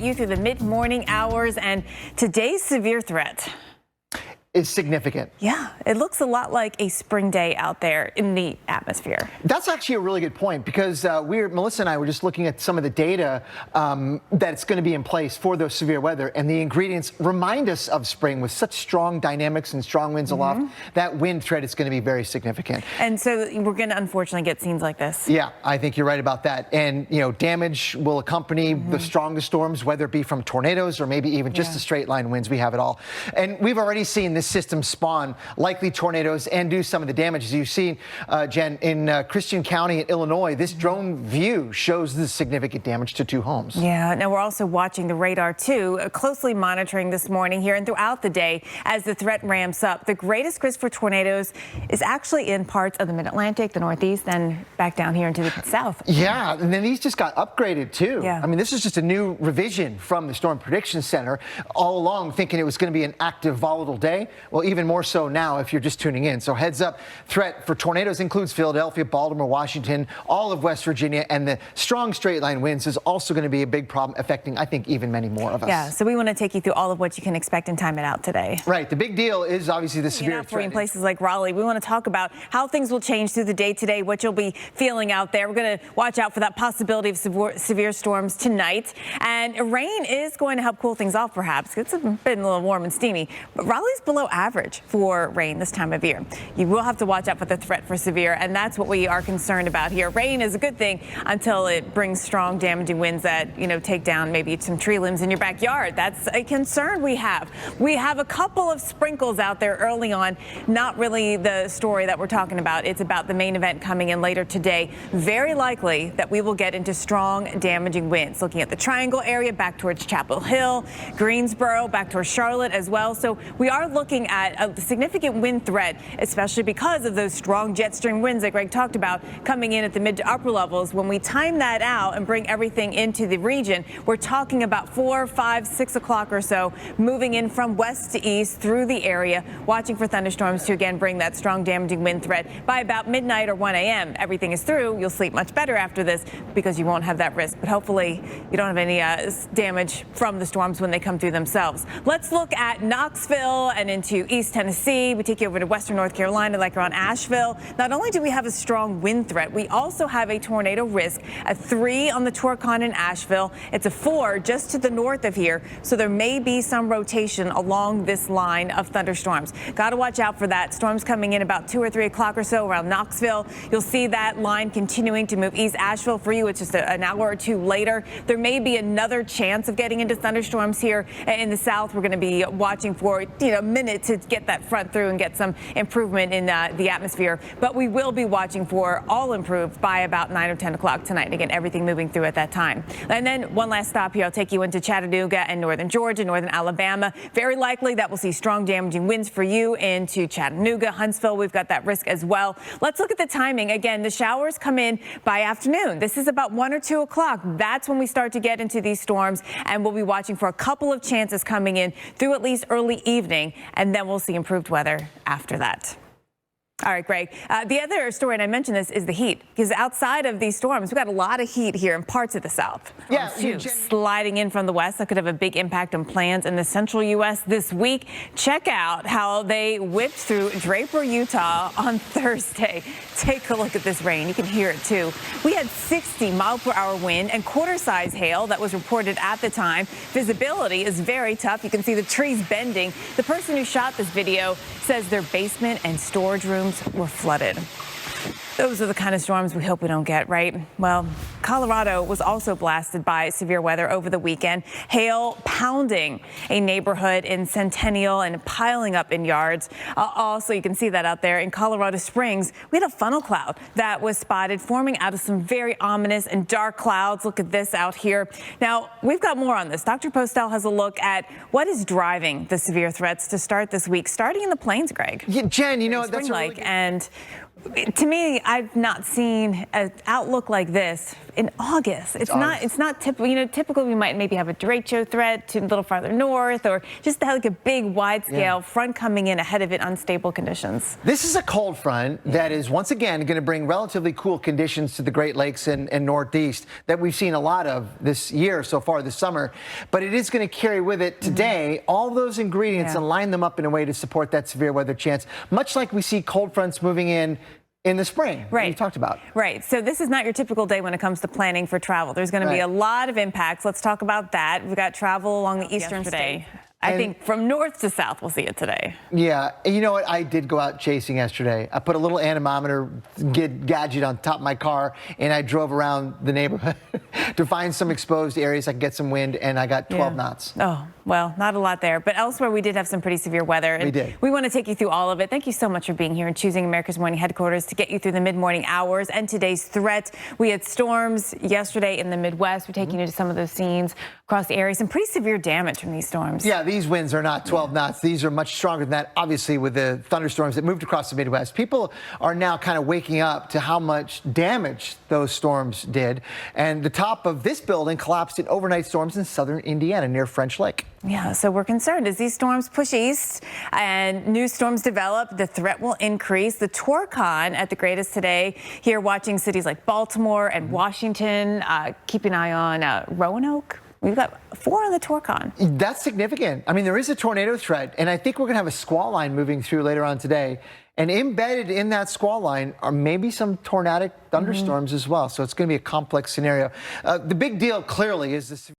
you through the mid-morning hours, and today's severe threat is significant. Yeah, it looks a lot like a spring day out there in the atmosphere. That's actually a really good point, because Melissa and I were just looking at some of the data that's going to be in place for those severe weather, and the ingredients remind us of spring with such strong dynamics and strong winds aloft. That wind threat is going to be very significant. And so we're going to unfortunately get scenes like this. Yeah, I think you're right about that. And, you know, damage will accompany the strongest storms, whether it be from tornadoes or maybe even just the straight line winds. We have it all. And we've already seen this system spawn likely tornadoes and do some of the damage. As you've seen, Jen, in Christian County in Illinois, this drone view shows the significant damage to 2 homes. Yeah, now we're also watching the radar too, closely monitoring this morning here and throughout the day as the threat ramps up. The greatest risk for tornadoes is actually in parts of the mid-Atlantic, the Northeast, and back down here into the south. Yeah, and then these just got upgraded too. Yeah. I mean, this is just a new revision from the Storm Prediction Center, all along thinking it was going to be an active, volatile day. Well, even more so now if you're just tuning in. So heads up, threat for tornadoes includes Philadelphia, Baltimore, Washington, all of West Virginia, and the strong straight line winds is also going to be a big problem, affecting, I think, even many more of us. Yeah, so we want to take you through all of what you can expect and time it out today. Right. The big deal is obviously the severe threat. In places like Raleigh, we want to talk about how things will change through the day today, what you'll be feeling out there. We're going to watch out for that possibility of severe storms tonight. And rain is going to help cool things off, perhaps. It's been a little warm and steamy, but Raleigh's below average for rain this time of year. You will have to watch out for the threat for severe, and that's what we are concerned about here. Rain is a good thing until it brings strong damaging winds that, you know, take down maybe some tree limbs in your backyard. That's a concern we have. We have a couple of sprinkles out there early on. Not really the story that we're talking about. It's about the main event coming in later today. Very likely that we will get into strong damaging winds. Looking at the Triangle area back towards Chapel Hill, Greensboro, back towards Charlotte as well. So we are looking at a significant wind threat, especially because of those strong jet stream winds that Greg talked about coming in at the mid to upper levels. When we time that out and bring everything into the region, we're talking about 4, 5, 6 o'clock or so, moving in from west to east through the area, watching for thunderstorms to again bring that strong damaging wind threat. By about midnight or 1 a.m., everything is through. You'll sleep much better after this because you won't have that risk. But hopefully you don't have any damage from the storms when they come through themselves. Let's look at Knoxville and into East Tennessee. We take you over to western North Carolina, like around Asheville. Not only do we have a strong wind threat, we also have a tornado risk, a 3 on the Torcon in Asheville. It's a 4 just to the north of here. So there may be some rotation along this line of thunderstorms. Got to watch out for that. Storms coming in about 2 or 3 o'clock or so around Knoxville. You'll see that line continuing to move east Asheville for you. It's just an hour or 2 later. There may be another chance of getting into thunderstorms here in the south. We're going to be watching for, a minute to get that front through and get some improvement in the atmosphere. But we will be watching for all improved by about 9 or 10 o'clock tonight. And again, everything moving through at that time. And then one last stop here. I'll take you into Chattanooga and northern Georgia, northern Alabama. Very likely that we'll see strong damaging winds for you into Chattanooga, Huntsville. We've got that risk as well. Let's look at the timing. Again, the showers come in by afternoon. This is about 1 or 2 o'clock. That's when we start to get into these storms. And we'll be watching for a couple of chances coming in through at least early evening. And then we'll see improved weather after that. All right, Greg. The other story, and I mentioned this, is the heat. Because outside of these storms, we've got a lot of heat here in parts of the south. Yeah, sliding in from the west. That could have a big impact on plans in the central U.S. this week. Check out how they whipped through Draper, Utah on Thursday. Take a look at this rain. You can hear it, too. We had 60-mile-per-hour wind and quarter-size hail that was reported at the time. Visibility is very tough. You can see the trees bending. The person who shot this video says their basement and storage room were flooded. Those are the kind of storms we hope we don't get, right? Well, Colorado was also blasted by severe weather over the weekend. Hail pounding a neighborhood in Centennial and piling up in yards. Also, you can see that out there in Colorado Springs. We had a funnel cloud that was spotted forming out of some very ominous and dark clouds. Look at this out here. Now, we've got more on this. Dr. Postel has a look at what is driving the severe threats to start this week, starting in the plains, Greg. Yeah, Jen, that's and To me, I've not seen an outlook like this in August. It's not typical. You know, typically we might maybe have a derecho threat to a little farther north, or just like a big wide-scale front coming in ahead of it, unstable conditions. This is a cold front that is once again going to bring relatively cool conditions to the Great Lakes and Northeast that we've seen a lot of this year so far this summer. But it is going to carry with it today all those ingredients and line them up in a way to support that severe weather chance, much like we see cold fronts moving in the spring, right? You talked about. Right. So this is not your typical day when it comes to planning for travel. There's going to be a lot of impacts. Let's talk about that. We've got travel along the eastern state. I think from north to south, we'll see it today. Yeah. And you know what? I did go out chasing yesterday. I put a little anemometer gadget on top of my car, and I drove around the neighborhood to find some exposed areas I could get some wind, and I got 12 knots. Oh, well, not a lot there. But elsewhere, we did have some pretty severe weather. And we did. We want to take you through all of it. Thank you so much for being here and choosing America's Morning Headquarters to get you through the mid-morning hours and today's threat. We had storms yesterday in the Midwest. We're taking you to some of those scenes across the area. Some pretty severe damage from these storms. Yeah, these winds are not 12 knots. These are much stronger than that, obviously, with the thunderstorms that moved across the Midwest. People are now kind of waking up to how much damage those storms did. And the top of this building collapsed in overnight storms in southern Indiana near French Lake. Yeah, so we're concerned as these storms push east and new storms develop, the threat will increase. The Torcon at the greatest today here, watching cities like Baltimore and Washington. Keep an eye on Roanoke. We've got 4 on the Torcon. That's significant. I mean, there is a tornado threat, and I think we're going to have a squall line moving through later on today. And embedded in that squall line are maybe some tornadic thunderstorms as well. So it's going to be a complex scenario. The big deal clearly is this.